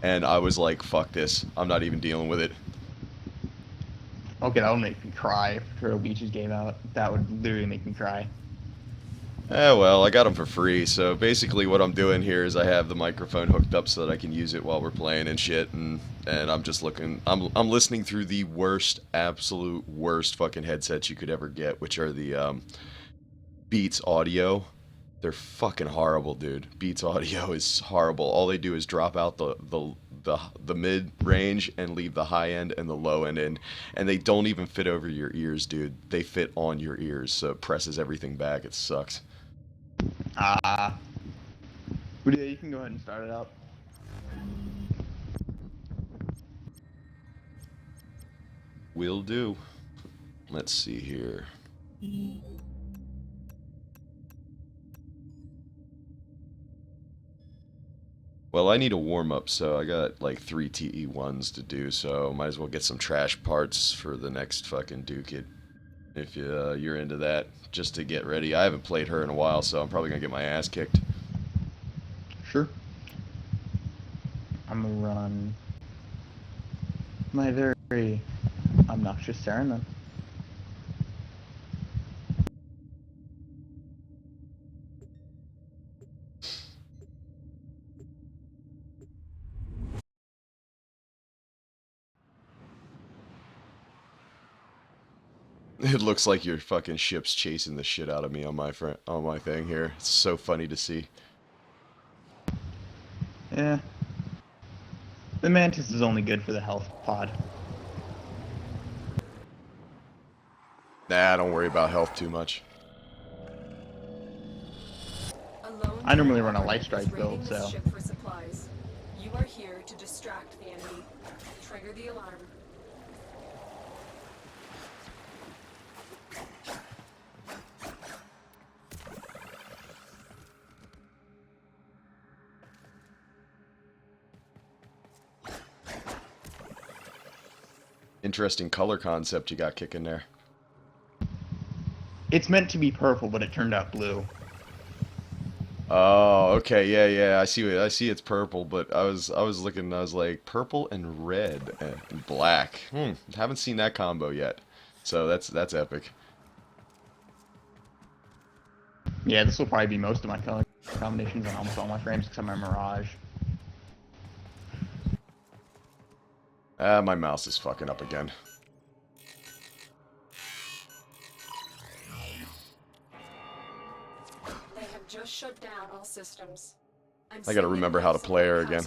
and I was like, fuck this. I'm not even dealing with it. Okay, that would make me cry if Turtle Beaches gave out. That would literally make me cry. Well, I got them for free, so basically what I'm doing here is I have the microphone hooked up so that I can use it while we're playing and shit, and I'm just looking, I'm listening through the worst, absolute worst fucking headsets you could ever get, which are the Beats Audio. They're fucking horrible, dude. Beats Audio is horrible. All they do is drop out the mid range and leave the high end and the low end in, and they don't even fit over your ears, dude. They fit on your ears, so it presses everything back. It sucks. Ah. But yeah, you can go ahead and start it up. Will do. Let's see here. Well, I need a warm-up, so I got like 3 TE1s to do, so might as well get some trash parts for the next fucking Duke It. If you're into that, just to get ready. I haven't played her in a while, so I'm probably gonna get my ass kicked. Sure. I'm gonna run my very obnoxious Saren then. It looks like your fucking ship's chasing the shit out of me on my thing here. It's so funny to see. Yeah. The Mantis is only good for the health pod. Nah, don't worry about health too much. I normally run a light strike build, so. For supplies. You are here to distract the enemy. Trigger the alarm. Interesting color concept you got kicking there. It's meant to be purple, but it turned out blue. Oh, okay, yeah. I see it's purple, but I was looking. I was like purple and red and black. Haven't seen that combo yet. So that's epic. Yeah, this will probably be most of my color combinations on almost all my frames except my Mirage. My mouse is fucking up again. They have just shut down all systems. I gotta remember how to play her again.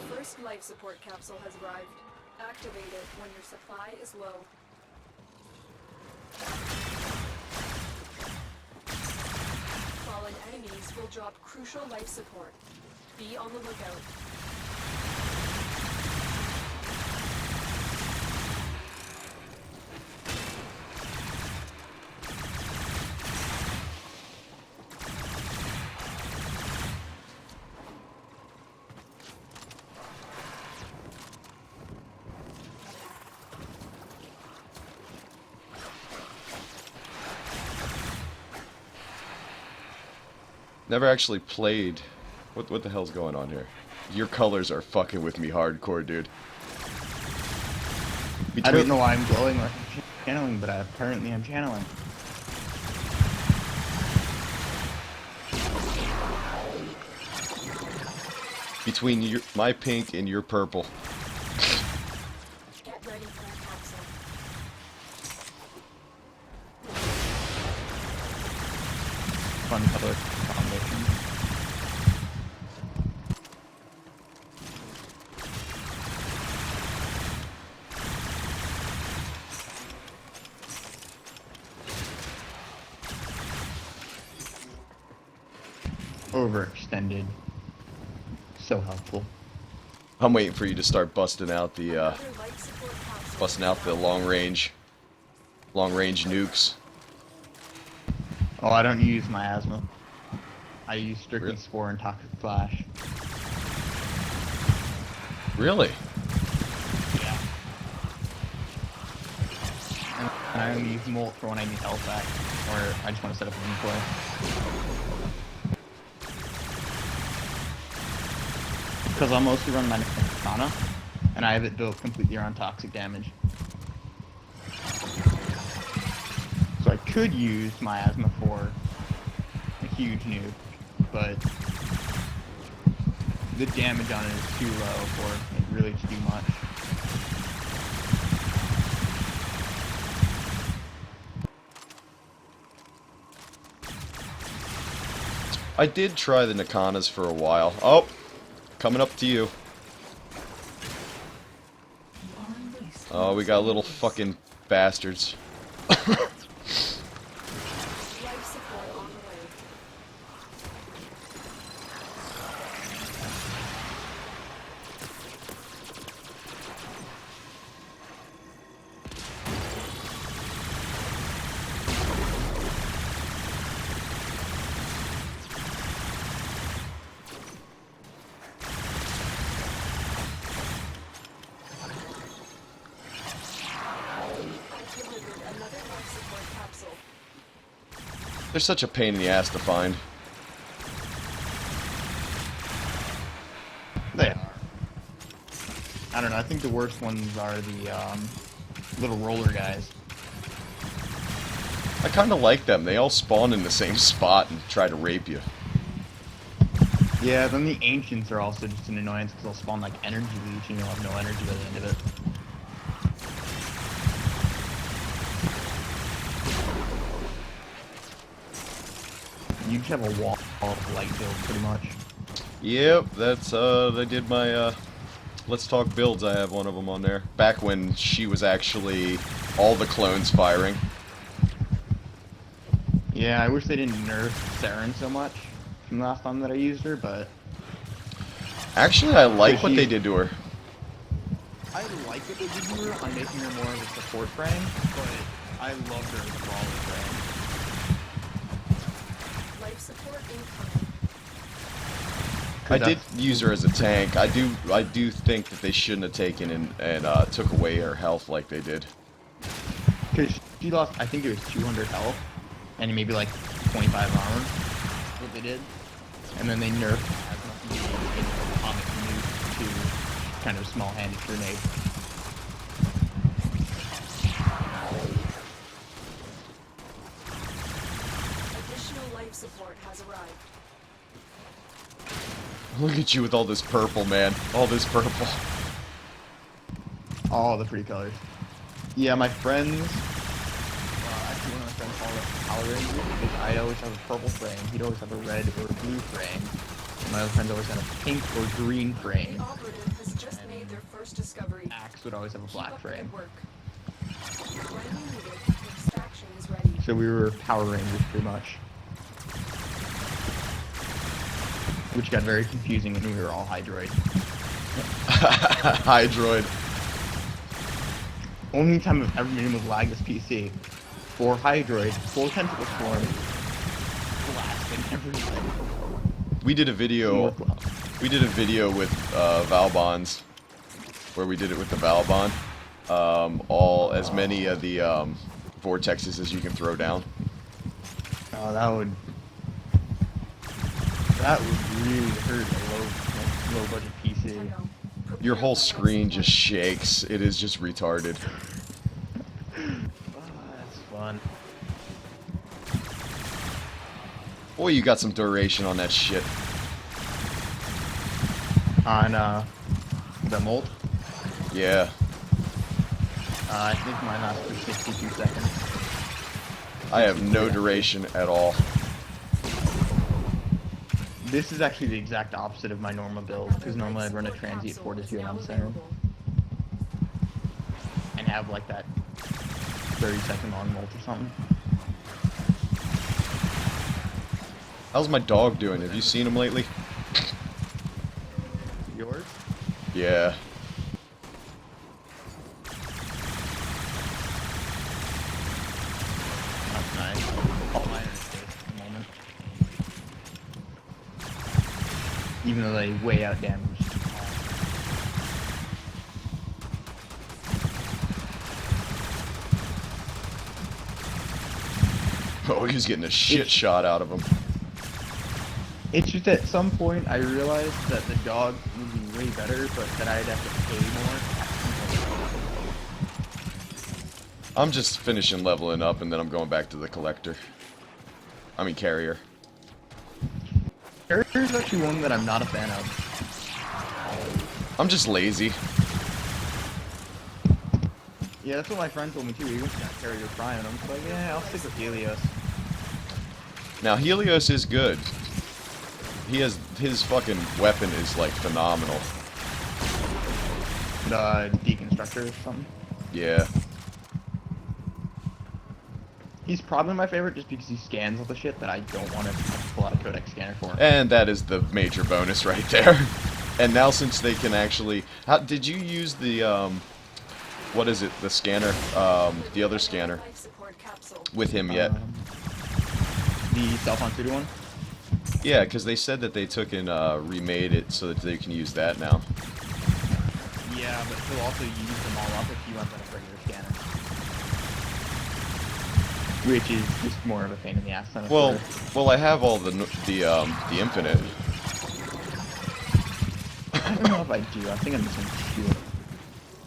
First life support capsule has arrived. Activate it when your supply is low. Fallen enemies will drop crucial life support. Be on the lookout. Never actually played. What the hell's going on here? Your colors are fucking with me hardcore, dude. I don't know why I'm glowing or channeling, but apparently I'm channeling. Between my pink and your purple. Get ready for the capsule. Fun color combination. Overextended. So helpful. I'm waiting for you to start busting out the long range nukes. Oh, I don't use miasma. I use strictly Really? spore and toxic flash. Really? Yeah. And I only use molt for when I need health back, or I just want to set up a replay. because I'll mostly run my katana, and I have it built completely around toxic damage. So I could use miasma for a huge nuke, but the damage on it is too low for it really to do much. I did try the Nakanas for a while. Oh, coming up to you. Oh, we got little fucking bastards. Life support on the way. I delivered another life support capsule. They're such a pain in the ass to find. They are. I don't know, I think the worst ones are the little roller guys. I kind of like them. They all spawn in the same spot and try to rape you. Yeah, then the ancients are also just an annoyance because they'll spawn like energy leech and you'll have no energy by the end of it. You just have a wall of light build pretty much. Yep, that's, they did my, Let's Talk Builds. I have one of them on there. Back when she was actually all the clones firing. Yeah, I wish they didn't nerf Saren so much from the last time that I used her, but Actually, I like what they did to her. I like what they did to her on making her more of a support frame, but I loved her as a brawler frame. Life support incoming. I did use her as a tank. I do think that they shouldn't have taken and took away her health like they did. Because she lost, I think it was 200 health, and maybe like 25 armor, what they did. And then they nerfed atomic nuke to kind of a small-handed grenade. Additional life support has arrived. Look at you with all this purple, man. All this purple. All the pretty colors. Yeah, my friends, actually one of my friends called it Power Ranger because I'd always have a purple frame, he'd always have a red or blue frame, and my other friends always had a pink or green frame. The operative has just made their first discovery. Axe would always have a Keep black up frame. good work. When needed, extraction is ready. So we were Power Rangers pretty much. Which got very confusing when we were all Hydroid. Hydroid. Only time I've ever been able to lag this PC. 4 Hydroid, 4 tentacle form, blasting everything. We did a video. We did a video with Valbons, where we did it with the Valbon. As many of the vortexes as you can throw down. Oh, that would really hurt a low budget PC. Echo, prepare Your whole for life screen support. just shakes. It is just retarded. Oh, that's fun. Boy, you got some duration on that shit. On the molt, Yeah. I think mine lasts for 62 seconds. I have no duration at all. This is actually the exact opposite of my normal build, because normally I'd run a transient fortitude on center and have like that 30-second long molt or something. How's my dog doing? Have you seen him lately? Yours? Yeah. That's nice. All mine are safe at the moment. Even though they way out damage. Oh, he's getting a shit shot out of him. It's just at some point I realized that the dog would be way better, but that I'd have to pay more. I'm just finishing leveling up, and then I'm going back to the collector. I mean, carrier. Carrier's actually one that I'm not a fan of. I'm just lazy. Yeah, that's what my friend told me too. He was gonna carry your Prime, and I'm just like, yeah, I'll stick with Helios. Now, Helios is good. He has... his fucking weapon is, like, phenomenal. The deconstructor or something. Yeah. He's probably my favorite just because he scans all the shit that I don't want to pull out a codex scanner for. And that is the major bonus right there. And now since they can actually... How, did you use the, what is it? The scanner? The other scanner. Life support capsule. With him yet? The self-on-suited one? Yeah, because they said that they took and remade it so that they can use that now. Yeah, but he'll also use them all up if you want that a regular scanner. Which is just more of a pain in the ass than a Well, sword. well, I have all the infinite. I don't know if I do. I think I'm missing two.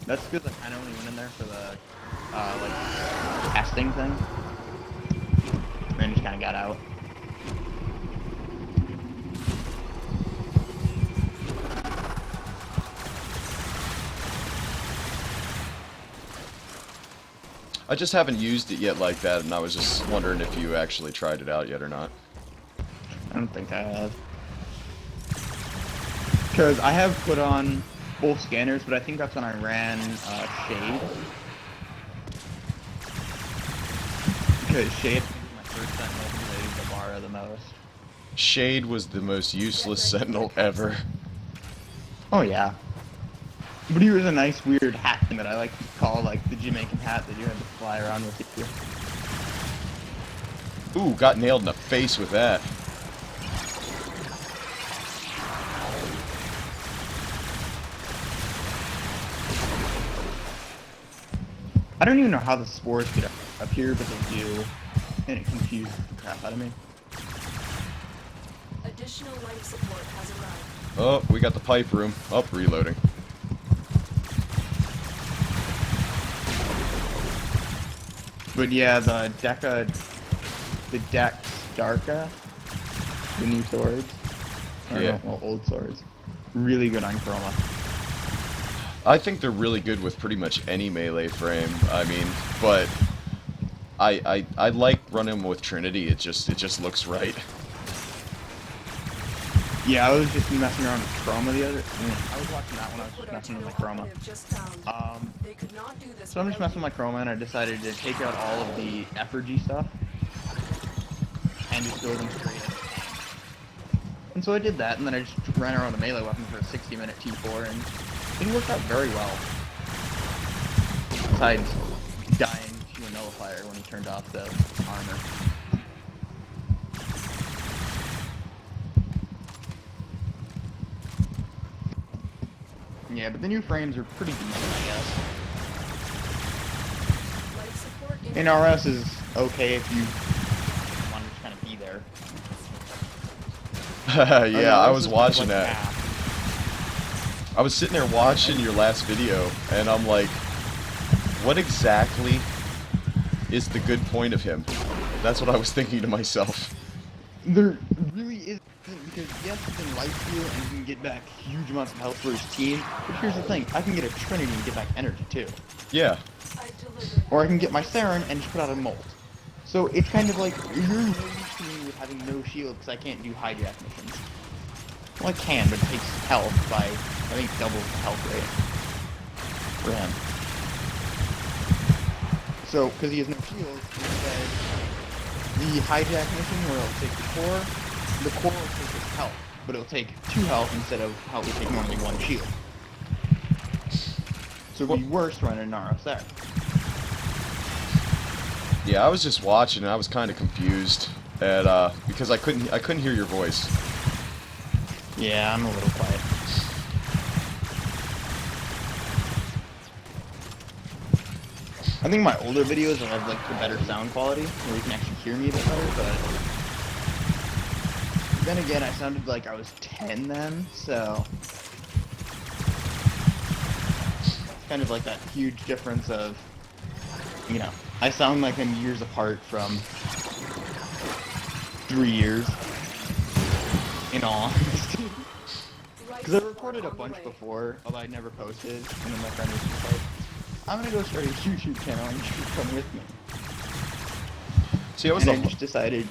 That's good. I kind of only went in there for the like testing thing, and then just kind of got out. I just haven't used it yet like that, and I was just wondering if you actually tried it out yet or not. I don't think I have. Because I have put on both scanners, but I think that's when I ran Shade. Because Shade was my first sentinel who laid the bar the most. Shade was the most useless sentinel ever. Oh yeah. But he was a nice weird hat thing that I like to call like the Jamaican hat that you had to fly around with you. Ooh, got nailed in the face with that. I don't even know how the spores get up here, but they do. And it confuses the crap out of me. Additional life support has arrived. Oh, we got the pipe room. Up, reloading. But yeah, the Dex Darka, the new swords, or Yeah. no, well, old swords, really good on chroma. I think they're really good with pretty much any melee frame. I mean, but I like running them with Trinity. It just looks right. Yeah, I was just messing around with chroma the other. I was watching that when I was just messing with my chroma. Just found. They could not do this. So I'm just messing with my chroma, and I decided to take out all of the effigy stuff and just go them straight in. And so I did that, and then I just ran around the melee weapon for a 60-minute T4, and it worked out very well. Besides dying to a nullifier when he turned off the armor. Yeah, but the new frames are pretty decent, I guess. Life support And RS is okay if you want to just kind of be there. Yeah, I RS was is watching like that. half. I was sitting there watching your last video, and I'm like, what exactly is the good point of him? That's what I was thinking to myself. There really isn't, because yes, he can life steal and he can get back huge amounts of health for his team, but here's the thing, I can get a Trinity and get back energy too. Yeah. I delivered. Or I can get my Saren and just put out a molt. So it's kind of like, you're really used to me with having no shield because I can't do hijack missions. Well, I can, but it takes health by, I think, double the health rate for him. So, because he has no shield, instead, the hijack mission where it'll take the core will take his health, but it'll take 2 health instead of how it would take normally 1 shield. So it'd be worse running an RSR. Yeah, I was just watching, and I was kind of confused at because I couldn't hear your voice. Yeah, I'm a little quiet. I think my older videos will have like the better sound quality, where you can actually hear me a bit better, but Then again, I sounded like I was 10 then, so it's kind of like that huge difference of, you know, I sound like I'm years apart from 3 years, in all honesty. Because I recorded a bunch before, although I never posted, and then my friend was just like, I'm gonna go start a YouTube channel and you should come with me. See, I was And I just decided,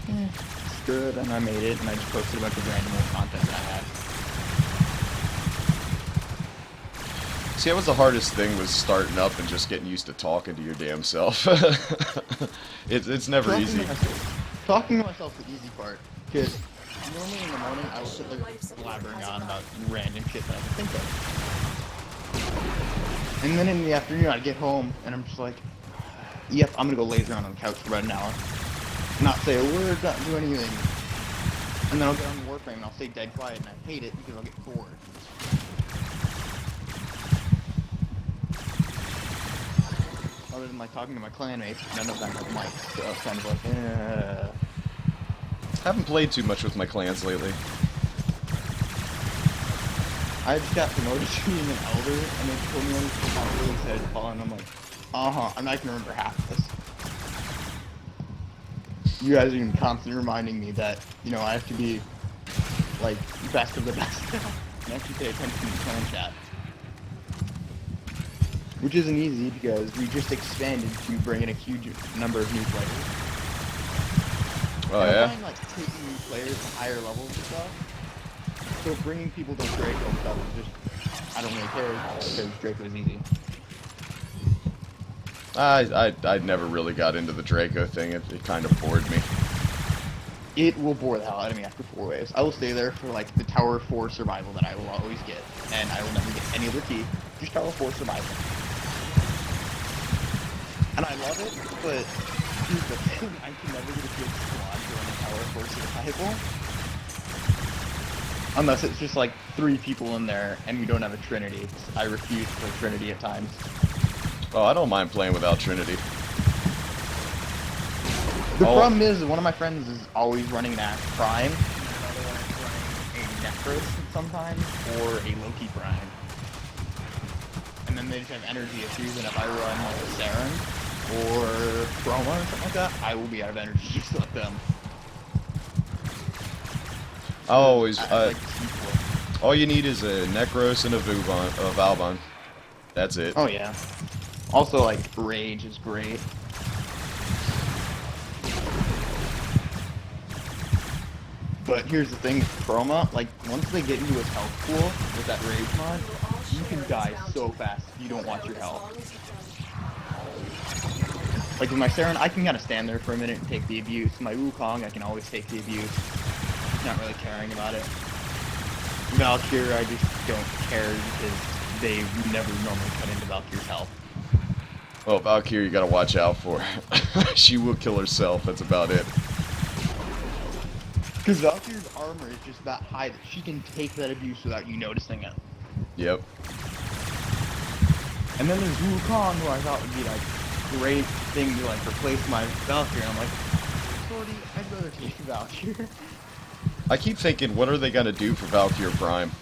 it's good, and I made it, and I just posted a bunch of random old content that I had. See, that was the hardest thing, was starting up and just getting used to talking to your damn self. It's never easy. Talking to myself is the easy part, because normally in the morning I will sit there blabbering on about random shit that I can think of. And then in the afternoon I get home, and I'm just like, yep, I'm gonna go lazy around on the couch for about an hour. Not say a word, not do anything. And then I'll get on the Warframe and I'll stay dead quiet, and I hate it because I'll get bored. Other than like talking to my clanmates, none of them have mics, so it's kind of like, Haven't played too much with my clans lately. I just got promoted to being an elder, and they told me I was really excited to fall, and I'm like, I'm not gonna remember half of this. You guys are even constantly reminding me that, you know, I have to be, like, best of the best now, and actually pay attention to clan chat. Which isn't easy, because we just expanded to bring in a huge number of new players. Oh, and yeah? I find, like, taking new players to higher levels and stuff, so bringing people to Draco and stuff is just, I don't really care, because Draco is easy. I never really got into the Draco thing. It kind of bored me. It will bore the hell out of me after 4 waves. I will stay there for like the Tower 4 survival that I will always get, and I will never get any other key, just Tower 4 survival. And I love it, but here's the thing, I can never get a good squad during a Tower 4 survival. Unless it's just like 3 people in there and we don't have a Trinity. I refuse to play Trinity at times. Oh, I don't mind playing without Trinity. The problem is, one of my friends is always running an Axe Prime, and another one is running a Necros sometimes, or a Loki Prime. And then they just have energy issues, and if I run like a Saren, or Chroma, or something like that, I will be out of energy just like them. I always, like all you need is a Necros and a Valbon. That's it. Oh yeah. Also, like, Rage is great. But here's the thing, Chroma, like, once they get into his health pool with that Rage mod, you can die so fast if you don't watch your health. Like, with my Saren, I can kind of stand there for a minute and take the abuse. My Wukong, I can always take the abuse. Not really caring about it. Valkyrie, I just don't care because they never normally cut into Valkyrie's health. Well, Valkyrie, you gotta watch out for. She will kill herself, that's about it. Because Valkyrie's armor is just that high that she can take that abuse without you noticing it. Yep. And then there's Wukong, who I thought would be like great thing to like replace my Valkyrie, and I'm like, Sorty, I'd rather take Valkyrie. I keep thinking, what are they gonna do for Valkyrie Prime?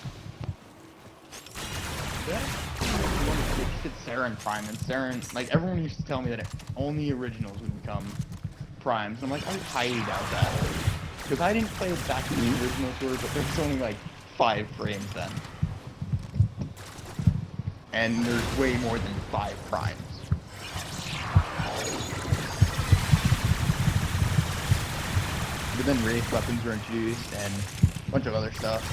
It's Saren Prime, and Saren, like, everyone used to tell me that only originals would become Primes, and I'm like, I highly doubt that. Because I didn't play it back when the originals were, but there's only like 5 frames then. And there's way more than 5 Primes. But then Wraith weapons were introduced, and a bunch of other stuff.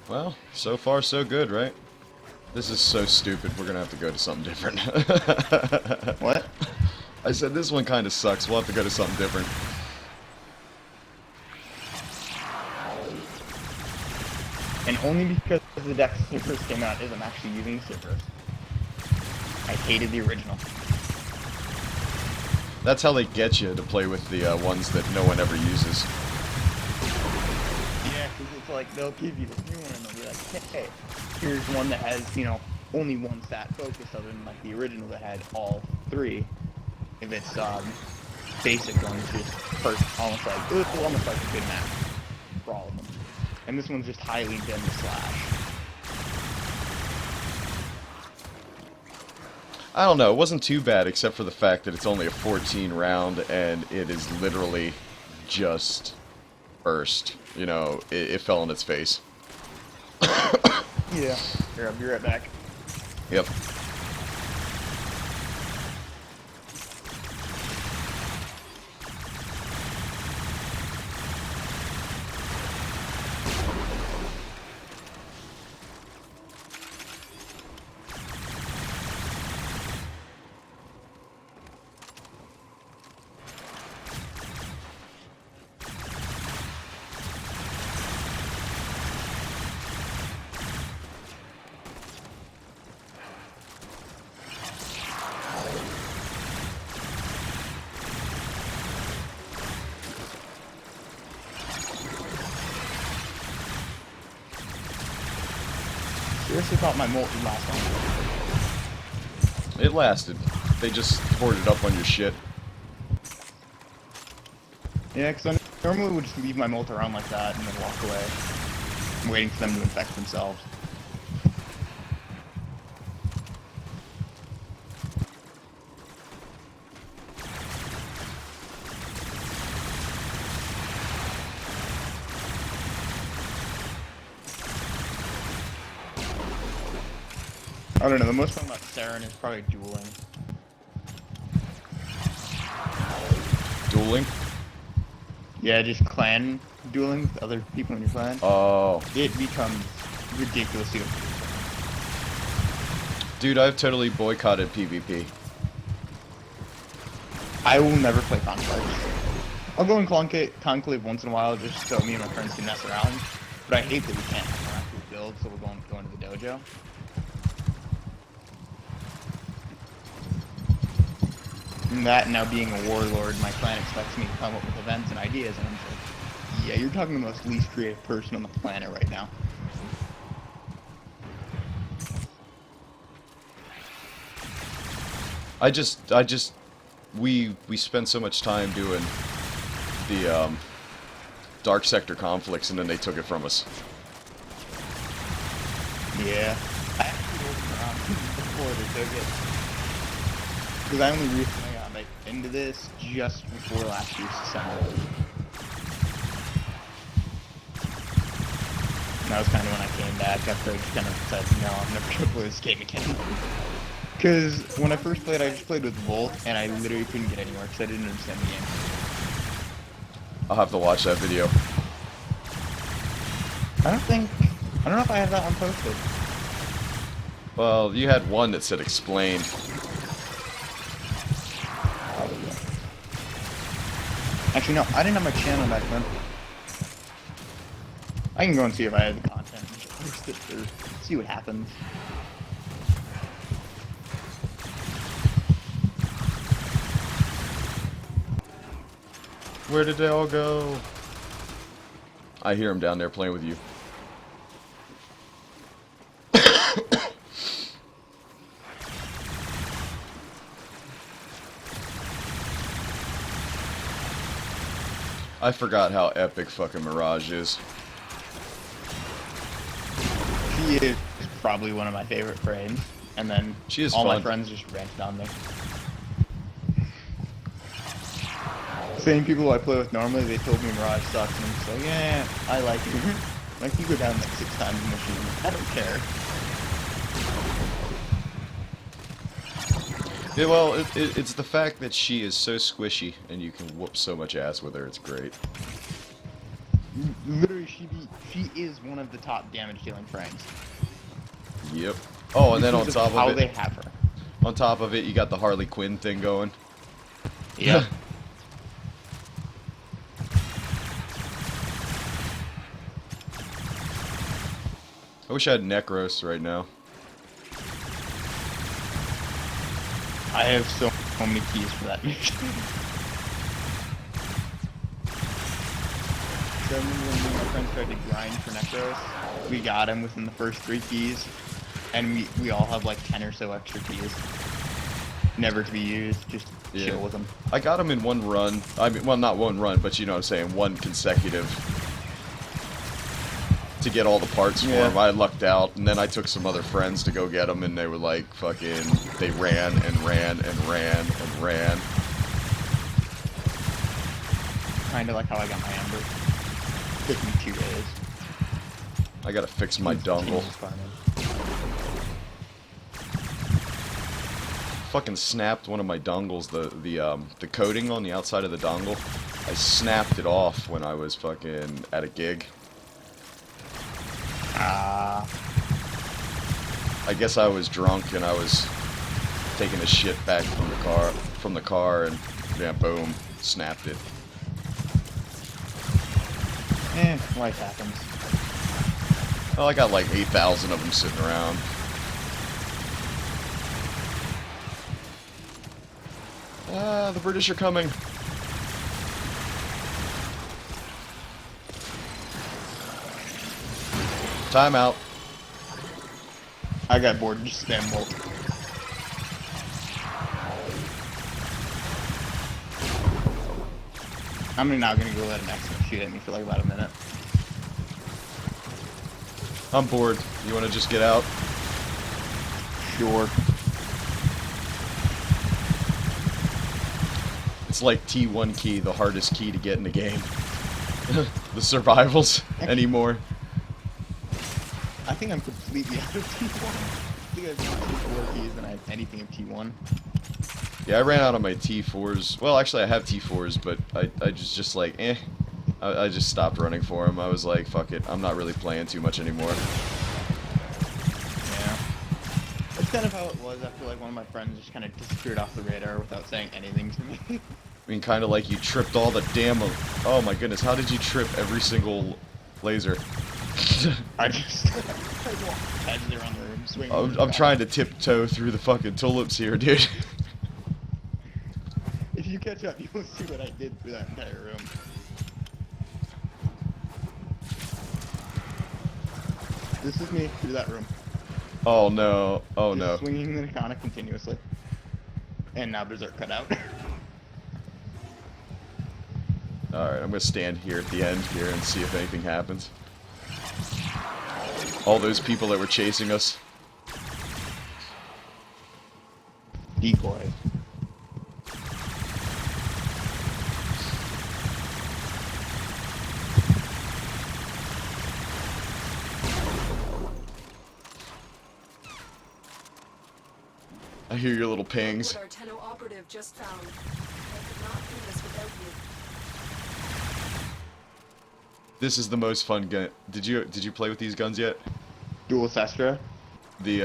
Well, so far so good, right? This is so stupid, we're gonna have to go to something different. What? I said this one kinda sucks, we'll have to go to something different. And only because the deck stickers came out is I'm actually using the stickers. I hated the original. That's how they get you to play with the ones that no one ever uses. Yeah, because So like they'll give you this new one and they'll be like, hey, here's one that has, you know, only one stat focus other than like the original that had all three. If it's basic ones, just first almost like it's almost like a good map for all of them. And this one's just highly dim to slash. I don't know. It wasn't too bad, except for the fact that it's only a 14 round, and it is literally just burst. You know, it fell on its face. Yeah. Here, I'll be right back. Yep. Seriously thought my molt would last longer. It lasted. They just hoarded up on your shit. Yeah, because I normally would just leave my molt around like that and then walk away, waiting for them to infect themselves. I don't know, the most fun about Saren is probably dueling. Dueling? Yeah, just clan dueling with other people in your clan. Oh. It becomes ridiculously overpowered. Dude, I've totally boycotted PvP. I will never play Conclave. I'll go in Conclave once in a while just so me and my friends can mess around. But I hate that we can't have an actual build, so we're going to the dojo. And that now being a warlord, my clan expects me to come up with events and ideas, and I'm just like, yeah, you're talking to the most least creative person on the planet right now. We spent so much time doing the dark sector conflicts, and then they took it from us. Yeah. I actually wasn't around before they took it. Because I only recently got like into this just before last year's December. And that was kind of when I came back after I just kind of said, no, I'm never going to play this game again. Because when I first played, I just played with Volt, and I literally couldn't get anywhere because I didn't understand the game. I'll have to watch that video. I don't know if I have that one posted. Well, you had one that said explain. Actually, no, I didn't have my channel back then. I can go and see if I had the content and just post it or see what happens. Where did they all go? I hear them down there playing with you. I forgot how epic fucking Mirage is. She is probably one of my favorite frames, and then She is all my fun. friends just ranted on there. Same people I play with normally, they told me Mirage sucks, and I'm just like, yeah, I like it. Like, you go down like 6 times in the machine, I don't care. Yeah, well, it's the fact that she is so squishy, and you can whoop so much ass with her. It's great. Literally, she is one of the top damage dealing frames. Yep. Oh, and then on Because top how of they it, have her. on top of it, you got the Harley Quinn thing going. Yep. I wish I had Necros right now. I have so many keys for that mission. So I remember when me and my friends tried to grind for Necros, we got him within the first 3 keys, and we all have like 10 or so extra keys. Never to be used, just chill with them. I got him in one run. I mean, well, not one run, but you know what I'm saying, one consecutive. To get all the parts for him. I lucked out, and then I took some other friends to go get them, and they were like, fucking, they ran and ran and ran and ran. Kinda like how I got my Ember. Took me 2 days. I gotta fix my dongle. Fucking snapped one of my dongles, the coating on the outside of the dongle. I snapped it off when I was fucking at a gig. I guess I was drunk and I was taking a shit back from the car, and yeah, boom, snapped it. Life happens. Well, I got like 8,000 of them sitting around. Ah, the British are coming. Time out. I got bored, just spam bolt. I'm now gonna go let an X-Men shoot at me for like about a minute. I'm bored. You wanna just get out? Sure. It's like T1 key, the hardest key to get in the game. The survivals anymore. I think I'm completely out of T1. I think I have more T4 keys than I have anything of T1. Yeah, I ran out of my T4s. Well, actually, I have T4s, but I just like, eh. I just stopped running for them. I was like, fuck it. I'm not really playing too much anymore. Yeah. That's kind of how it was after like one of my friends just kind of disappeared off the radar without saying anything to me. I mean, kind of like you tripped all the damn... Oh my goodness, how did you trip every single laser? I just walked casually around the room, swinging. I'm trying to tiptoe through the fucking tulips here, dude. If you catch up, you'll see what I did through that entire room. This is me through that room. Oh no, oh Just no. swinging the Nakana continuously. And now Berserk cut out. Alright, I'm gonna stand here at the end here and see if anything happens. All those people that were chasing us. Decoy. I hear your little pings. What our Tenno operative just found. I could not do this without you. This is the most fun gun. Did you play with these guns yet? Dual Sestra. The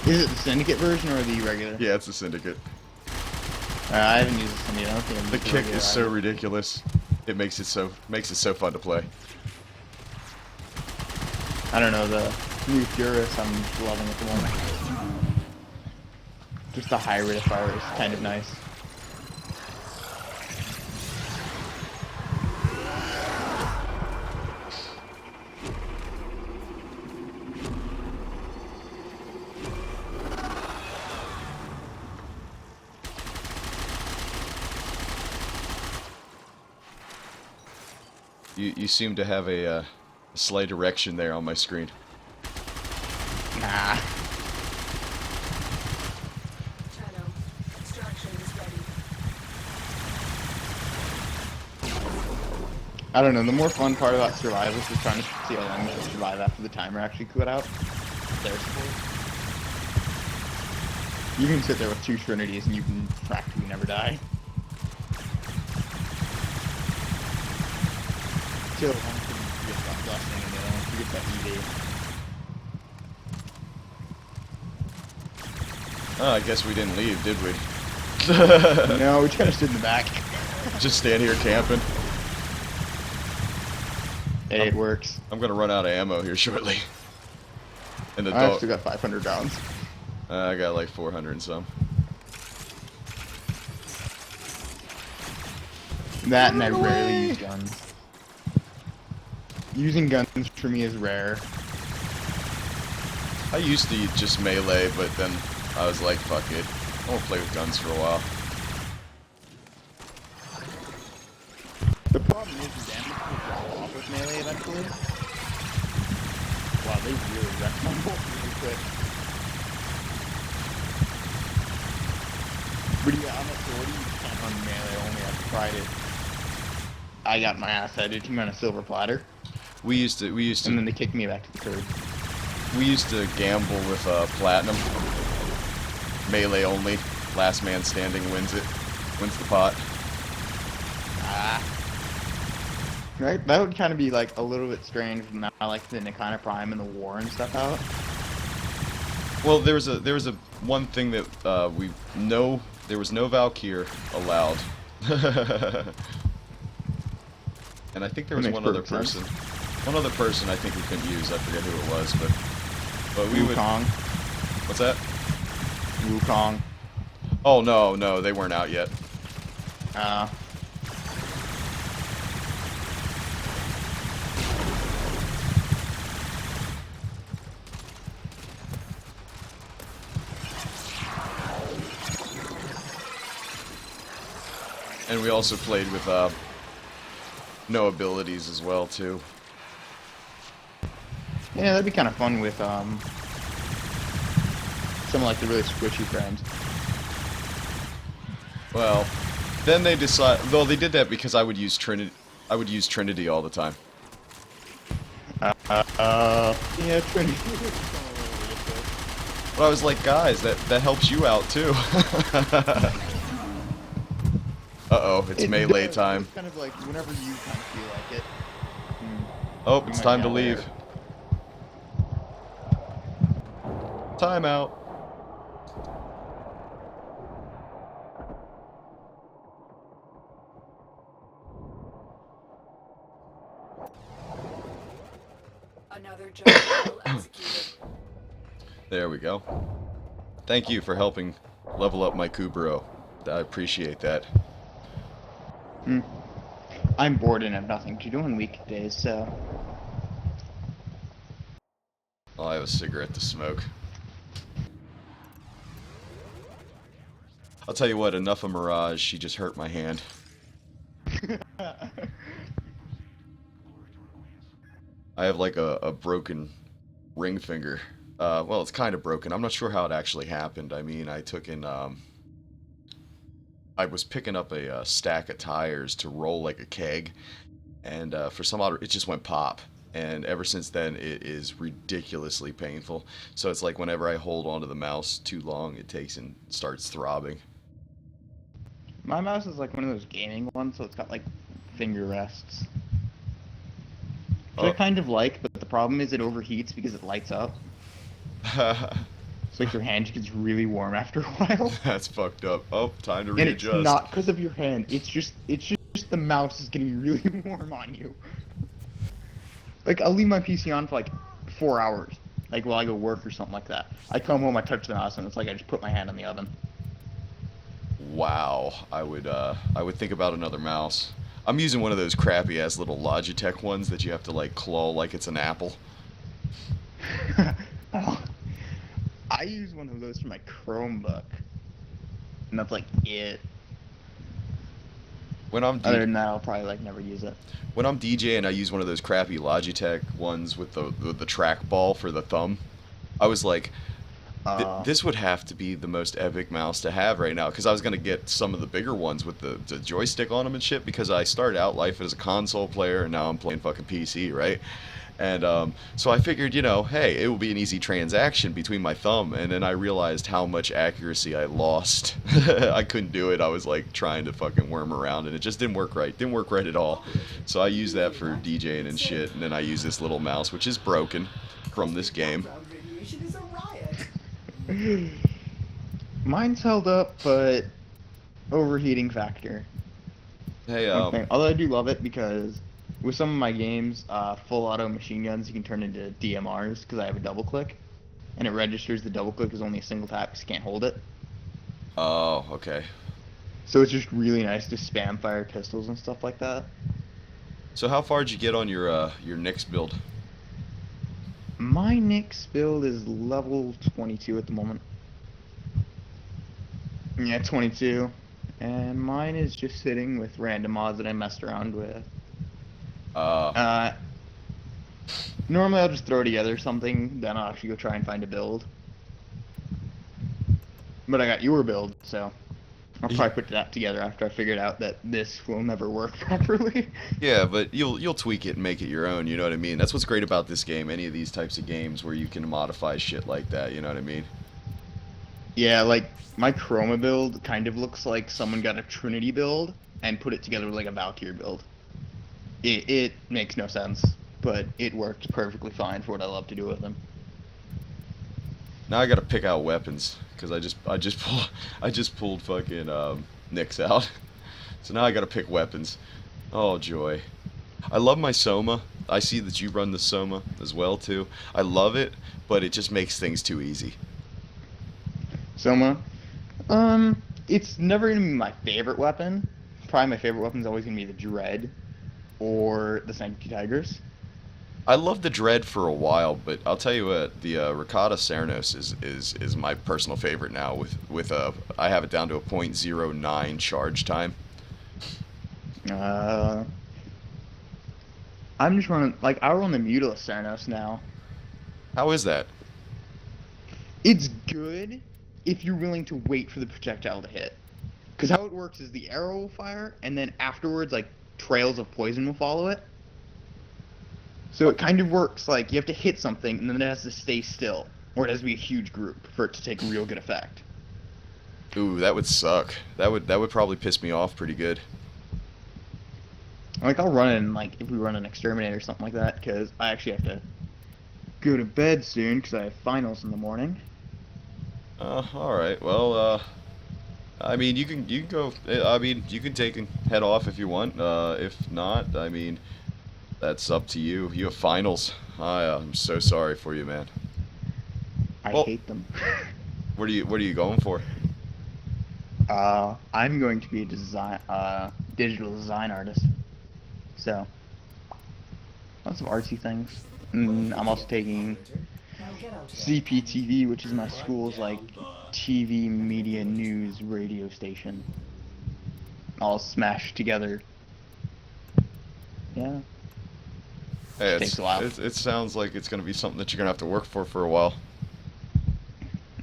Is it the Syndicate version or the regular? yeah, it's the Syndicate. I haven't used the Syndicate. I don't think I've The used kick regular is so either. ridiculous. It makes it so fun to play. I don't know, the new Furus I'm loving at the moment. Just the high rate of fire is kind of nice. You seem to have a slight erection there on my screen. Nah. Tenno, extraction is ready. I don't know, the more fun part about survivors is trying to see how long you can survive after the timer actually quit out. Their support. You can sit there with 2 Trinities and you can practically never die. Till one can get that blessing and the other one can get that ED. Oh, I guess we didn't leave, did we? No, we kind of stood in the back. Just stand here camping. Hey, it works. I'm gonna run out of ammo here shortly. And the I've dog. still got 500 rounds. I got like 400 and some. That and I Run rarely away! use guns. Using guns for me is rare. I used to just melee, but then I was like, fuck it. I won't play with guns for a while. The problem is the damage will drop off with melee eventually. Wow, they really wrecked my bolt really quick. But yeah, I'm a swordie, you can't run melee only, I've tried it. I got my ass handed to me on a silver platter, We used to and then they kicked me back to the curb. we used to gamble with platinum. Melee only. Last man standing wins it. Wins the pot. Ah. Right? That would kind of be like a little bit strange now, like the Nikana Prime and the War and stuff out. Well, there was a one thing that there was no Valkyr allowed. And I think there was That makes one other perfect sense. person. One other person I think we couldn't use. I forget who it was, but we would. Wukong. What's that? Wukong. Oh no, they weren't out yet. And we also played with no abilities as well too. Yeah, that'd be kind of fun with some like the really squishy friends. Well, then they decide. Well, they did that because I would use Trinity. I would use Trinity all the time. Yeah, Trinity. But I was like, guys, that helps you out too. Uh-oh, it's melee does. time. It's kind of like whenever you kind of feel like it. Oh, You it's might time to down leave. there. Time out. Another job well executed. There we go. Thank you for helping level up my Kuburo. I appreciate that. I'm bored and have nothing to do on weekdays, so. Oh, I have a cigarette to smoke. I'll tell you what, enough of Mirage. She just hurt my hand. I have like a broken ring finger. Well, it's kind of broken. I'm not sure how it actually happened. I mean, I was picking up a stack of tires to roll like a keg, and for some odd, it just went pop. And ever since then, it is ridiculously painful. So it's like whenever I hold onto the mouse too long, it takes and starts throbbing. My mouse is like one of those gaming ones, so it's got like finger rests. Which I Oh. kind of like, but the problem is it overheats because it lights up. It's like your hand gets really warm after a while. That's fucked up. Oh, time to And it's readjust. not because of your hand. It's just the mouse is getting really warm on you. Like I'll leave my PC on for like 4 hours, like while I go work or something like that. I come home, I touch the mouse, and it's like I just put my hand on the oven. Wow, I would think about another mouse. I'm using one of those crappy ass little Logitech ones that you have to like claw like it's an apple. Oh, I use one of those for my Chromebook, and that's like it. When I'm Other than that, I'll probably like never use it. when I'm DJing, I use one of those crappy Logitech ones with the trackball for the thumb. I was like, this would have to be the most epic mouse to have right now, because I was gonna get some of the bigger ones with the joystick on them and shit, because I started out life as a console player and now I'm playing fucking PC, right? And so I figured, hey, it will be an easy transaction between my thumb, and then I realized how much accuracy I lost. I couldn't do it. I was like trying to fucking worm around, and it just didn't work right. Didn't work right at all. So I use that for DJing and shit, and then I use this little mouse, which is broken from this game. Radiation is a riot. Mine's held up, but overheating factor. Hey, One thing. Although I do love it because with some of my games, full auto machine guns you can turn into DMRs because I have a double click, and it registers the double click is only a single tap because you can't hold it. oh, okay. So it's just really nice to spam fire pistols and stuff like that. So how far did you get on your Nyx build? My Nyx build is level 22 at the moment. Yeah, 22. And mine is just sitting with random mods that I messed around with. Uh, Uh, Normally I'll just throw together something, then I'll actually go try and find a build. But I got your build, so I'll probably put that together after I figured out that this will never work properly. yeah, but you'll tweak it and make it your own. You know what I mean? That's what's great about this game. Any of these types of games where you can modify shit like that. You know what I mean? Yeah, like my Chroma build kind of looks like someone got a Trinity build and put it together with like a Valkyrie build. It makes no sense, but it worked perfectly fine for what I love to do with them. Now I gotta pick out weapons because I just pulled fucking Nyx out. So now I gotta pick weapons. Oh joy. I love my Soma. I see that you run the Soma as well too. I love it, but it just makes things too easy. Soma, it's never gonna be my favorite weapon. Probably my favorite weapon is always gonna be the Dread or the Sanctity Tigers. I loved the Dread for a while, but I'll tell you what, the Rakata Cernos is my personal favorite now. I have it down to a .09 charge time. Uh, I'm just running like I run the Mutilus Cernos now. How is that? It's good if you're willing to wait for the projectile to hit. Because how it works is the arrow will fire, and then afterwards, like, trails of poison will follow it. So it kind of works like you have to hit something, and then it has to stay still. Or it has to be a huge group for it to take real good effect. Ooh, that would suck. That would probably piss me off pretty good. Like, I'll run in, like, if we run an exterminator or something like that, because I actually have to go to bed soon, because I have finals in the morning. All right. Well, I mean, you can go. I mean, you can take and head off if you want. If not, I mean, that's up to you. You have finals. I'm so sorry for you, man. I Well, hate them. what are you going for? I'm going to be a digital design artist. So, lots of artsy things. I'm also taking CPTV, which is my school's like TV, media, news, radio station. All smashed together. Yeah. Hey, Takes a while. it sounds like it's gonna be something that you're gonna have to work for a while.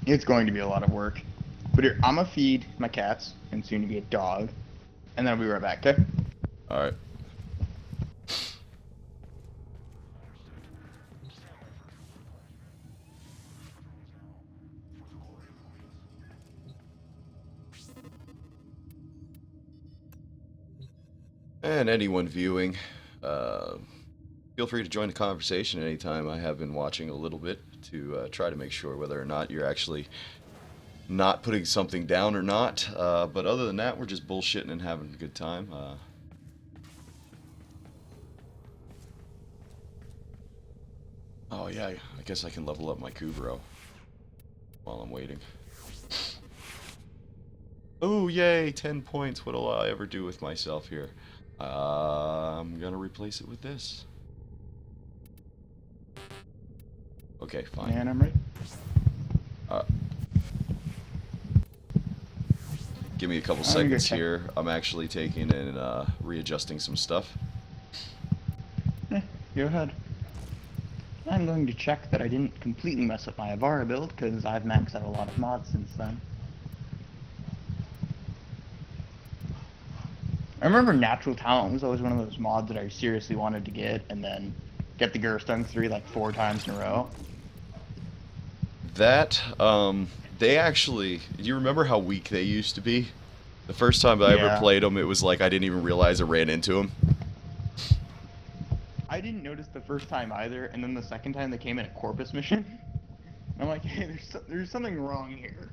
It's going to be a lot of work. But here, I'm gonna feed my cats and soon to be a dog. And then I'll be right back, okay? All right. And anyone viewing, feel free to join the conversation anytime. I have been watching a little bit to try to make sure whether or not you're actually not putting something down or not. But other than that, we're just bullshitting and having a good time. Oh yeah, I guess I can level up my Kuvro while I'm waiting. Oh yay, 10 points. What'll I ever do with myself here? I'm gonna replace it with this. Okay, fine. And I'm ready. Uh, Give me a couple I'm gonna go seconds check. here. I'm actually taking and readjusting some stuff. Go ahead. I'm going to check that I didn't completely mess up my Avara build, because I've maxed out a lot of mods since then. I remember Natural Talent was always one of those mods that I seriously wanted to get, and then get the Gerstung 3 like 4 times in a row. That, they actually, do you remember how weak they used to be? The first time I ever Yeah. played them, it was like I didn't even realize I ran into them. I didn't notice the first time either, and then the second time they came in a Corpus mission. I'm like, hey, there's something wrong here.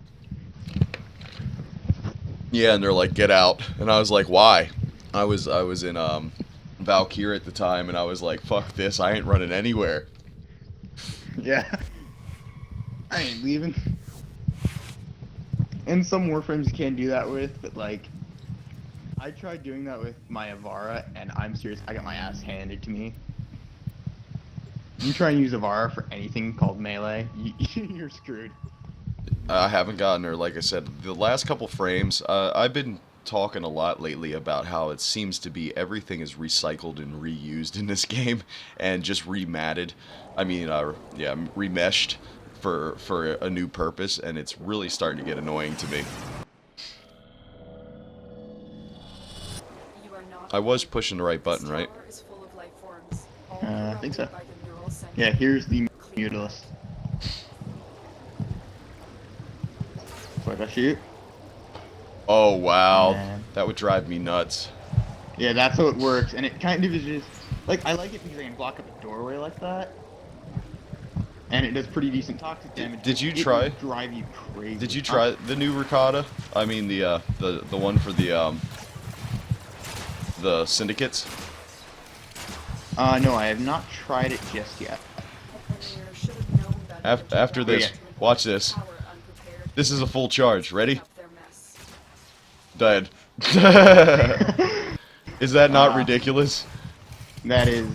Yeah, and they're like, get out. And I was like, why? I was in Valkyrie at the time, and I was like, fuck this, I ain't running anywhere. Yeah. I ain't leaving. And some Warframes you can't do that with, but like, I tried doing that with my Avara, and I'm serious, I got my ass handed to me. You try and use Avara for anything called melee, you're screwed. I haven't gotten her, like I said. The last couple frames, I've been talking a lot lately about how it seems to be everything is recycled and reused in this game, and just rematted. I mean, yeah, remeshed for a new purpose, and it's really starting to get annoying to me. You are not I was pushing the right button, This right? tower is full of life forms, all I think so. corrupted by the neural center. Yeah, here's the Mutilus. So I gotta shoot. Oh, wow. Man. That would drive me nuts. Yeah, that's how it works, and it kind of is just... Like, I like it because I can block up a doorway like that. And it does pretty decent toxic damage. Did you It try? will drive you crazy. Did you try the new Ricotta? I mean, the one for the syndicates? No, I have not tried it just yet. Engineer should have known better than to After rush this, into an watch this. tower unprepared. This is a full charge. Ready? Up their mess. Dead. Is that not ridiculous? That is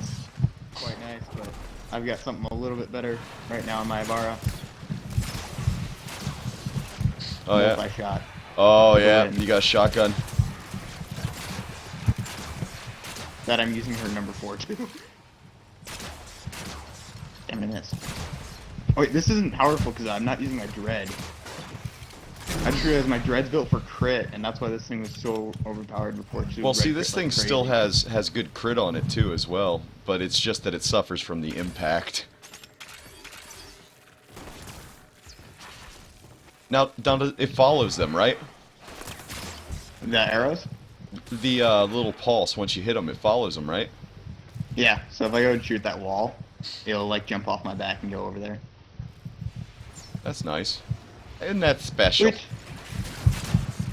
quite nice, but I've got something a little bit better right now in my Avara. Oh yeah. Multi-shot. Oh yeah. You got a shotgun. That I'm using her number 4 too. Damn it, I missed. Oh wait, this isn't powerful because I'm not using my dread. I just realized my dread's built for crit, and that's why this thing was so overpowered before. Well, see, this thing still has good crit on it too as well, but it's just that it suffers from the impact. Now, it follows them, right? The arrows? The little pulse, once you hit them, it follows them, right? Yeah, so if I go and shoot that wall, it'll like jump off my back and go over there. That's nice. Isn't that special? Which,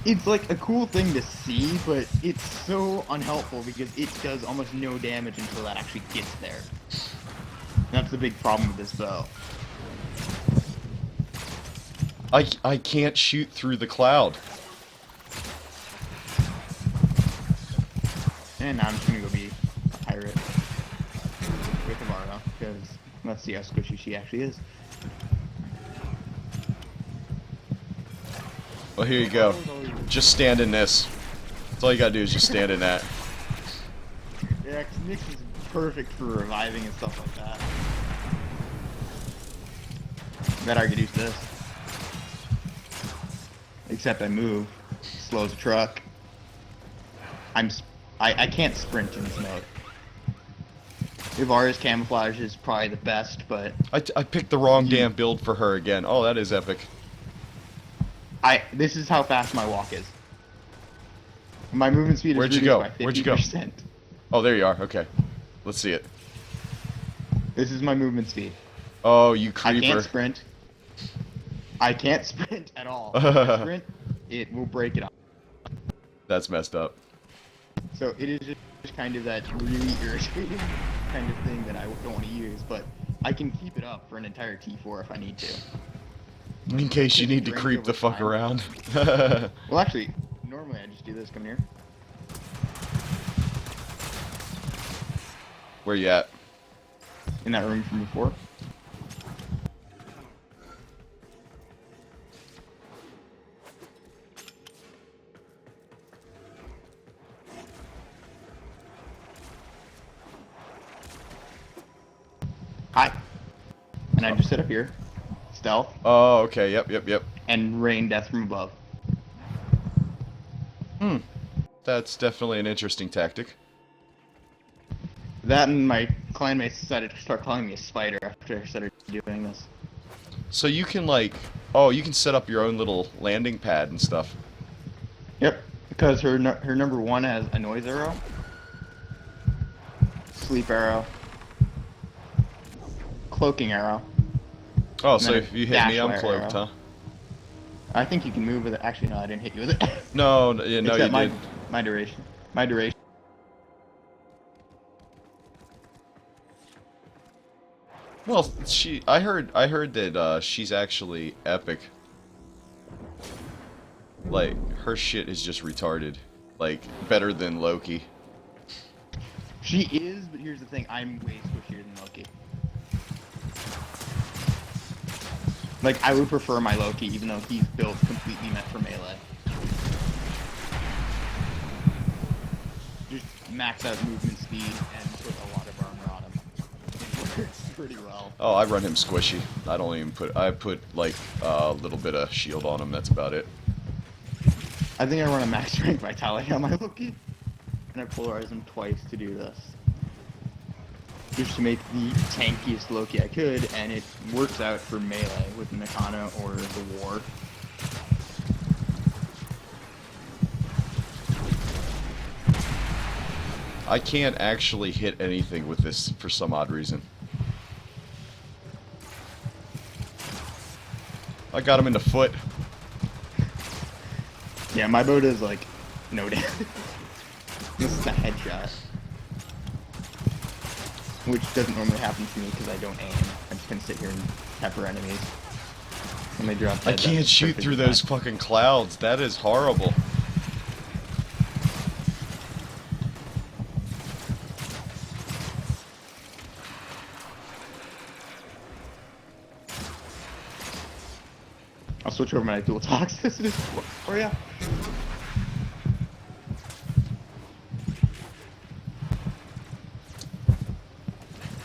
it's like a cool thing to see, but it's so unhelpful because it does almost no damage until that actually gets there. That's the big problem with this bow. I can't shoot through the cloud. And now I'm just gonna go be a pirate with Avara, because let's see how squishy she actually is. Well, here you go. Just stand in this. That's all you gotta do is just stand in that. Yeah, 'cause Nyx is perfect for reviving and stuff like that. Bet I could use this. Except I move. Slows a truck. I can't sprint in this mode. Avara's camouflage is probably the best, but I picked the wrong damn build for her again. Oh, that is epic. this is how fast my walk is. My movement speed is Where'd you reduced go? by 50%. Where'd you go? Oh, there you are. Okay. Let's see it. This is my movement speed. Oh, you I creeper. can't sprint. I can't sprint at all. If I sprint, it will break it up. That's messed up. So it is just kind of that really irritating kind of thing that I don't want to use, but I can keep it up for an entire T4 if I need to. In case you need to Range creep the over fuck time. around. Well, actually, normally I just do this. Come here. Where you at? In that room from before. Hi. And I just sit up here, stealth, Oh, okay. Yep. and rain death from above. That's definitely an interesting tactic. That and my clanmates decided to start calling me a spider after I started doing this. So you can like, oh, you can set up your own little landing pad and stuff. Yep, because her number 1 has a noise arrow, sleep arrow, cloaking arrow. Oh, And so then if you hit dash me, I'm flare cloaked, huh? arrow. I think you can move with it. Actually, no, I didn't hit you with it. No, no, you Except did. my duration. My duration. Well, I heard that she's actually epic. Like her shit is just retarded. Like, better than Loki. She is, but here's the thing: I'm way squishier than Loki. Like, I would prefer my Loki, even though he's built completely meant for melee. Just max out movement speed and put a lot of armor on him. It works pretty well. Oh, I run him squishy. I don't even put... I put, like, a little bit of shield on him. That's about it. I think I run a max strength vitality on my Loki, and I polarize him twice to do this. Just to make the tankiest Loki I could, and it works out for melee with Nakana or the War. I can't actually hit anything with this for some odd reason. I got him in the foot. Yeah, my bow does like no damage. This is a headshot, which doesn't normally happen to me because I don't aim. I just can sit here and pepper enemies when they drop I dead. can't That's shoot perfectly through those fine. fucking clouds. That is horrible. I'll switch over my dual toxicity for ya.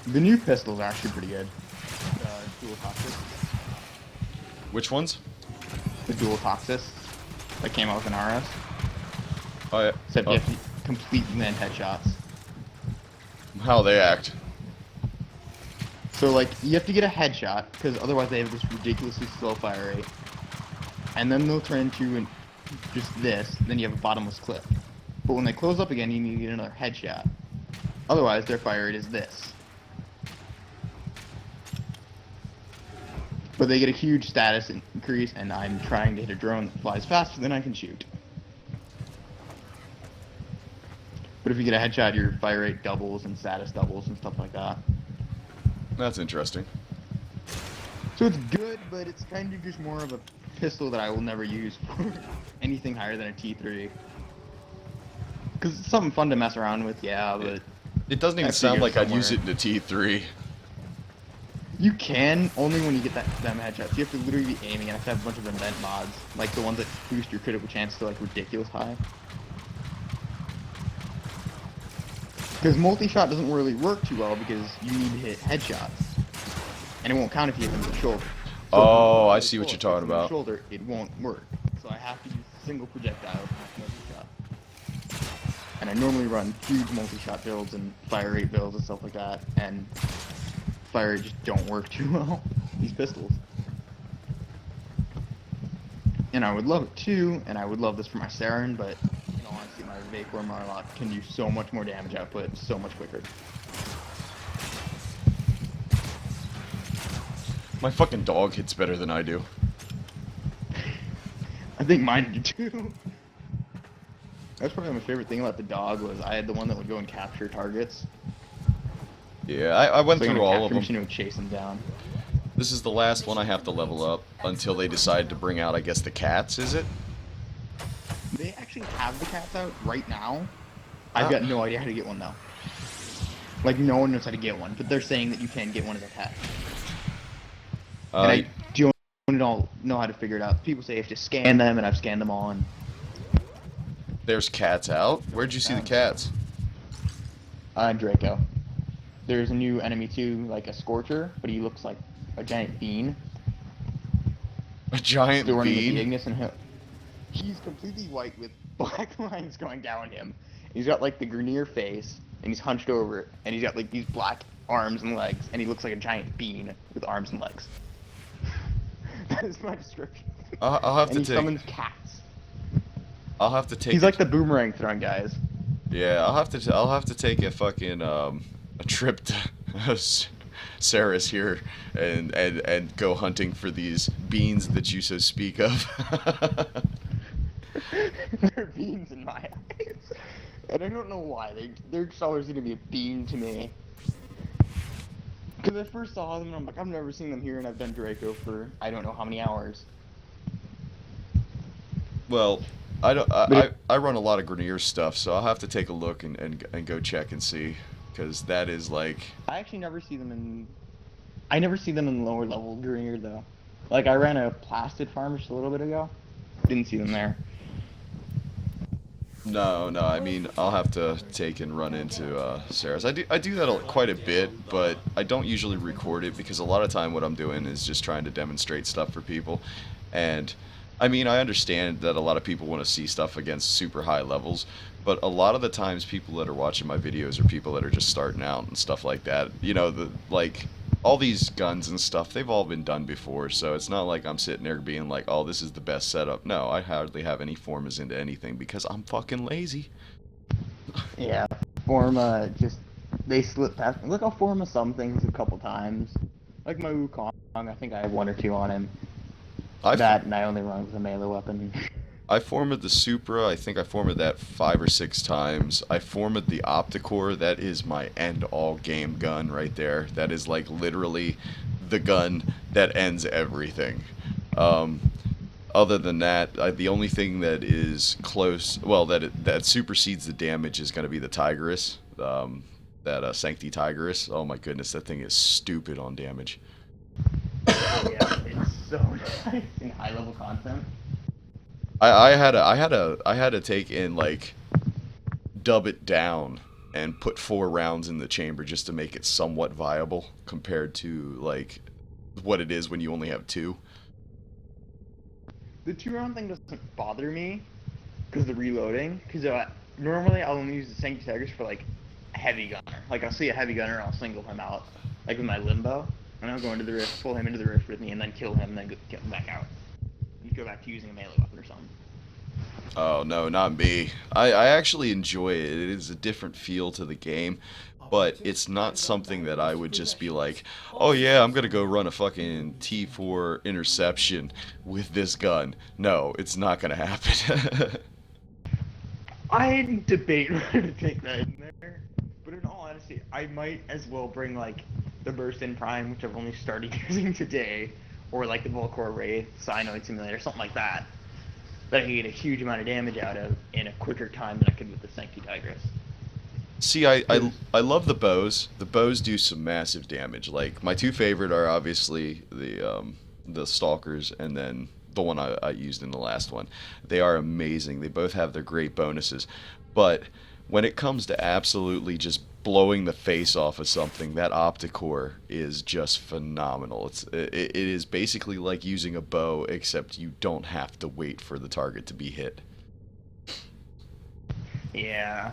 The new pistol's actually pretty good. Dual toxis. Which ones? The dual toxis that came out with an RS. Oh, yeah. Except Oh, you have to complete land headshots. how they act. So like you have to get a headshot because otherwise they have this ridiculously slow fire rate, and then they'll turn into just this. Then you have a bottomless clip. But when they close up again, you need to get another headshot. Otherwise, their fire rate is this. But they get a huge status increase, and I'm trying to hit a drone that flies faster than I can shoot. But if you get a headshot, your fire rate doubles and status doubles and stuff like that. That's interesting. So it's good, but it's kind of just more of a pistol that I will never use for anything higher than a T3. Because it's something fun to mess around with, yeah, but... It doesn't even I sound figured like I'd use it somewhere- in a T3. You can, only when you get them headshots. You have to literally be aiming and have to have a bunch of event mods, like the ones that boost your critical chance to like ridiculous high. Because multi-shot doesn't really work too well because you need to hit headshots. And it won't count if you hit them in the shoulder. So Oh, if I you see what you're hit them talking in the about. Shoulder, it won't work. So I have to use single projectile with multi-shot. And I normally run huge multi-shot builds and fire rate builds and stuff like that. And fire rate just don't work too well. These pistols. And I would love it too, and I would love this for my Saren, but in all honesty, my Vapor Marlock can do so much more damage output so much quicker. My fucking dog hits better than I do. I think mine do too. That's probably my favorite thing about the dog was I had the one that would go and capture targets. Yeah, I went So through the all capture of them. machine would chase them down. This is the last one I have to level up until they decide to bring out, I guess, the cats, is it? They actually have the cats out right now. I've got no idea how to get one though. Like no one knows how to get one, but they're saying that you can get one as a pet. And I don't know how to figure it out. People say you have to scan them, and I've scanned them all, and There's cats out? Where'd you see the cats? Draco. There's a new enemy too, like a Scorcher, but he looks like a giant bean. A giant Still running with the bean? Ignis, and he's completely white with black lines going down him. He's got like the Grenier face, and he's hunched over, and he's got like these black arms and legs, and he looks like a giant bean with arms and legs. That is my description. I'll have And to he take. summons cats. I'll have to take. He's like the boomerang throwing guys. Yeah, I'll have to. I'll have to take a fucking a trip to Saris here and go hunting for these beans that you so speak of. They're beans in my eyes. And I don't know why. They're just always going to be a bean to me. Because I first saw them and I'm like, I've never seen them here, and I've done Draco for I don't know how many hours. Well, I don't. But I run a lot of Grenier stuff, so I'll have to take a look and go check and see, because that is like. I actually never see them in. I never see them in lower level Grenier though. Like I ran a plastid farm just a little bit ago. Didn't see them there. No, no. I mean, I'll have to take and run into Sarah's. I do that quite a bit, but I don't usually record it because a lot of time what I'm doing is just trying to demonstrate stuff for people, and I mean, I understand that a lot of people want to see stuff against super high levels, but a lot of the times people that are watching my videos are people that are just starting out and stuff like that. You know, the like all these guns and stuff, they've all been done before, so it's not like I'm sitting there being like, oh, this is the best setup. No, I hardly have any formas into anything because I'm fucking lazy. Yeah, Forma just they slip past. Look, I'll Forma some things a couple times. Like my Wukong, I think I have one or two on him. I That and I only run with a melee weapon. I formatted the Supra. I think I formatted that 5 or 6 times. I formatted the Opticore. That is my end-all game gun right there. That is like literally the gun that ends everything. Other than that, the only thing that is close, well, that supersedes the damage is going to be the Tigress. That Sancti Tigress. Oh my goodness, that thing is stupid on damage. Yeah, it's so nice in high level content. I had to take in like dub it down and put 4 rounds in the chamber just to make it somewhat viable compared to like what it is when you only have 2. The 2-round thing doesn't bother me because the reloading. Because normally I'll only use the Sancti Tigers for like a heavy gunner. Like I'll see a heavy gunner, I'll single him out, like with my limbo, and I'll go into the rift, pull him into the rift with me, and then kill him, and then get him back out. And go back to using a melee weapon or something. Oh no, not me. I actually enjoy it. It is a different feel to the game, but it's not something that I would just be like, oh yeah, I'm gonna go run a fucking T4 interception with this gun. No, it's not gonna happen. I debate whether to take that in there, but in all honesty, I might as well bring like the Burst in Prime, which I've only started using today, or like the Volcor Wraith, Cyanoid Simulator, something like that, that I can get a huge amount of damage out of in a quicker time than I could with the Sancti Tigress. See, I love the bows. The bows do some massive damage. Like my 2 favorite are obviously the Stalkers and then the one I used in the last one. They are amazing. They both have their great bonuses. But when it comes to absolutely just blowing the face off of something, that Opticore is just phenomenal. It is basically like using a bow, except you don't have to wait for the target to be hit. Yeah.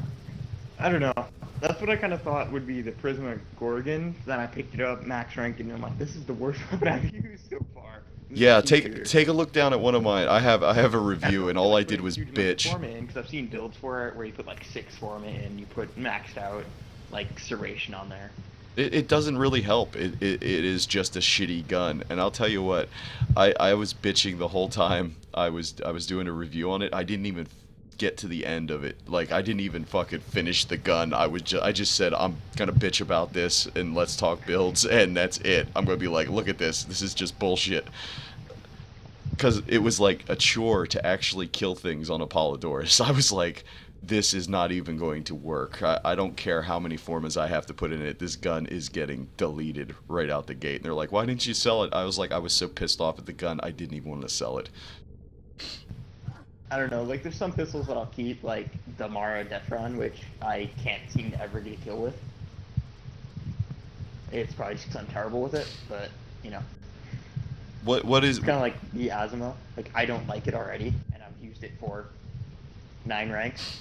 I don't know. That's what I kind of thought would be the Prisma Gorgon. Then I picked it up, max rank, and I'm like, this is the worst weapon I've used so far. Yeah, take a look down at one of mine. I have a review, and all I did was bitch. Because I've seen builds for it where you put like 6 Forma in, you put maxed out like Serration on there. It doesn't really help. It is just a shitty gun, and I'll tell you what, I was bitching the whole time I was doing a review on it. I didn't even get to the end of it. Like I didn't even fucking finish the gun. I just said I'm gonna bitch about this and let's talk builds, and that's it. I'm gonna be like, look at this. This is just bullshit. Because it was like a chore to actually kill things on Apollodorus. I was like, this is not even going to work. I don't care how many formas I have to put in it. This gun is getting deleted right out the gate. And they're like, why didn't you sell it? I was like, I was so pissed off at the gun, I didn't even want to sell it. I don't know, like there's some pistols that I'll keep, like the Mara Detron, which I can't seem to ever get a kill with. It's probably just because I'm terrible with it, but you know. What is It's kind of like the Asimo. Like I don't like it already, and I've used it for 9 ranks.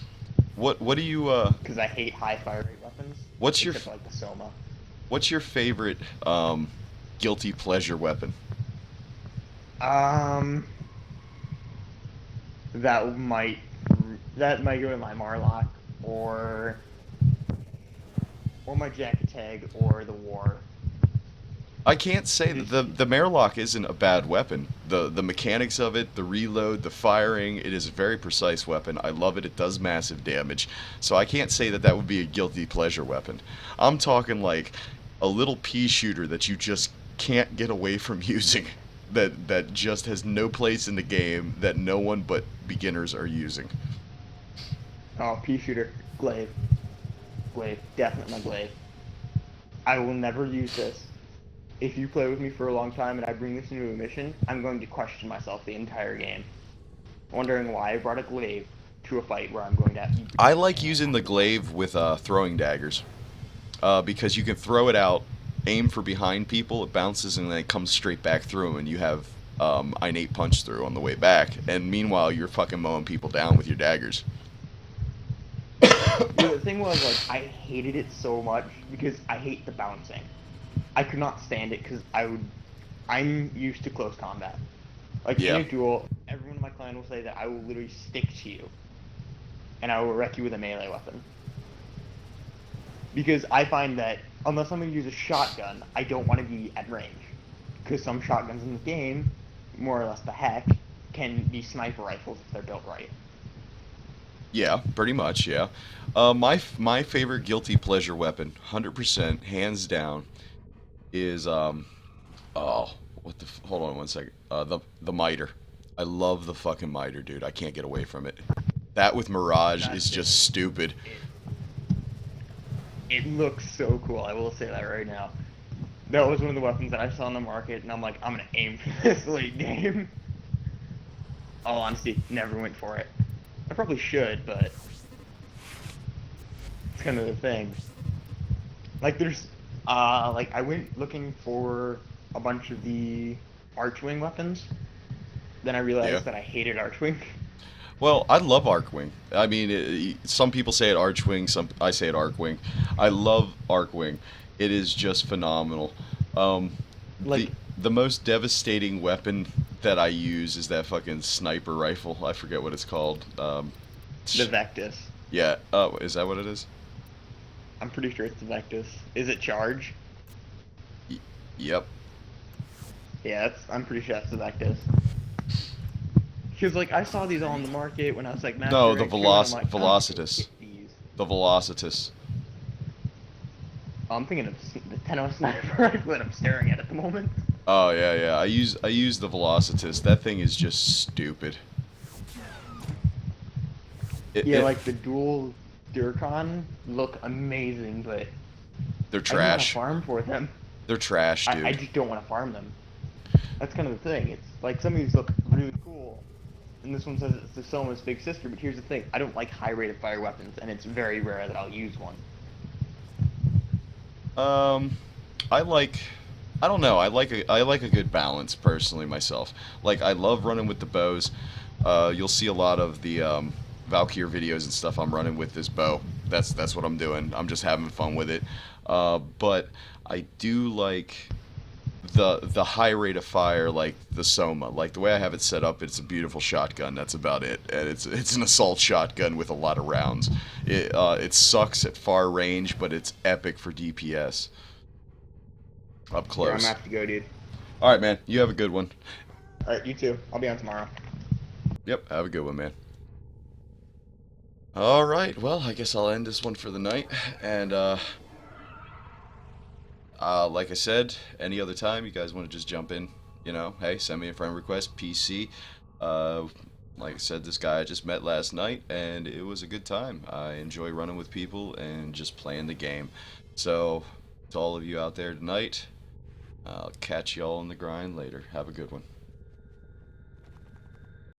what do you Because I hate high fire rate weapons. What's your except for, like the Soma? what's your favorite guilty pleasure weapon? That might go in my Marlock or my Jackatag or the War. I can't say that the Marlock isn't a bad weapon. The mechanics of it, the reload, the firing, it is a very precise weapon. I love it. It does massive damage. So I can't say that would be a guilty pleasure weapon. I'm talking like a little pea shooter that you just can't get away from using. that just has no place in the game that no one but beginners are using. Oh, pea shooter, glaive, definitely my glaive. I will never use this. If you play with me for a long time and I bring this into a mission, I'm going to question myself the entire game, wondering why I brought a glaive to a fight where I'm going to have to... I like using the glaive with throwing daggers, because you can throw it out, aim for behind people, it bounces, and then it comes straight back through 'em, and you have innate punch through on the way back. And meanwhile, you're fucking mowing people down with your daggers. The thing was, like, I hated it so much because I hate the bouncing. I could not stand it because I'm used to close combat. Like, in Yeah. a duel, everyone in my clan will say that I will literally stick to you, and I will wreck you with a melee weapon. Because I find that, unless I'm going to use a shotgun, I don't want to be at range. Because some shotguns in the game, more or less the heck, can be sniper rifles if they're built right. Yeah, pretty much, yeah. My favorite guilty pleasure weapon, 100%, hands down, is oh, hold on one second. The miter. I love the fucking miter, dude. I can't get away from it. That with Mirage is just stupid. It looks so cool, I will say that right now. That was one of the weapons that I saw on the market, and I'm like, I'm gonna aim for this late game. All honesty, never went for it. I probably should, but it's kind of the thing. Like, like, I went looking for a bunch of the Archwing weapons. Then I realized Yeah. that I hated Archwing. Well, I love Arcwing. I mean, some people say it Archwing, I say it Arcwing. I love Arcwing. It is just phenomenal. Um, Like, the most devastating weapon that I use is that fucking sniper rifle. I forget what it's called. the Vectis. Yeah. Oh, is that what it is? I'm pretty sure it's the Vectis. Is it Charge? Yep. Yeah, I'm pretty sure that's the Vectis. Because, like, I saw these all on the market when I was, like, No, the Rank 2, and I'm like, I'm just gonna Velocitus. get these. The Velocitus. Oh, I'm thinking of the 10 sniper rifle that I'm staring at the moment. Oh yeah, yeah. I use the Velocitus. That thing is just stupid. Yeah, like the dual Durkon look amazing, but they're I don't want to trash. farm for them. They're trash, dude. I just don't want to farm them. That's kind of the thing. It's like some of these look really cool, and this one says it's the Soma's big sister. But here's the thing: I don't like high rate of fire weapons, and it's very rare that I'll use one. I don't know. I like a good balance personally myself. Like I love running with the bows. You'll see a lot of the Valkyr videos and stuff. I'm running with this bow. That's what I'm doing. I'm just having fun with it. But I do like the high rate of fire, like the Soma. Like the way I have it set up, it's a beautiful shotgun. That's about it. And it's an assault shotgun with a lot of rounds. It sucks at far range, but it's epic for DPS. Up Yeah, I'm close. gonna have to go, dude. All right, man. You have a good one. All right, you too. I'll be on tomorrow. Yep. Have a good one, man. All right. Well, I guess I'll end this one for the night. And like I said, any other time you guys want to just jump in, you know, hey, send me a friend request. PC. Like I said, this guy I just met last night, and it was a good time. I enjoy running with people and just playing the game. So, to all of you out there tonight, I'll catch y'all in the grind later. Have a good one.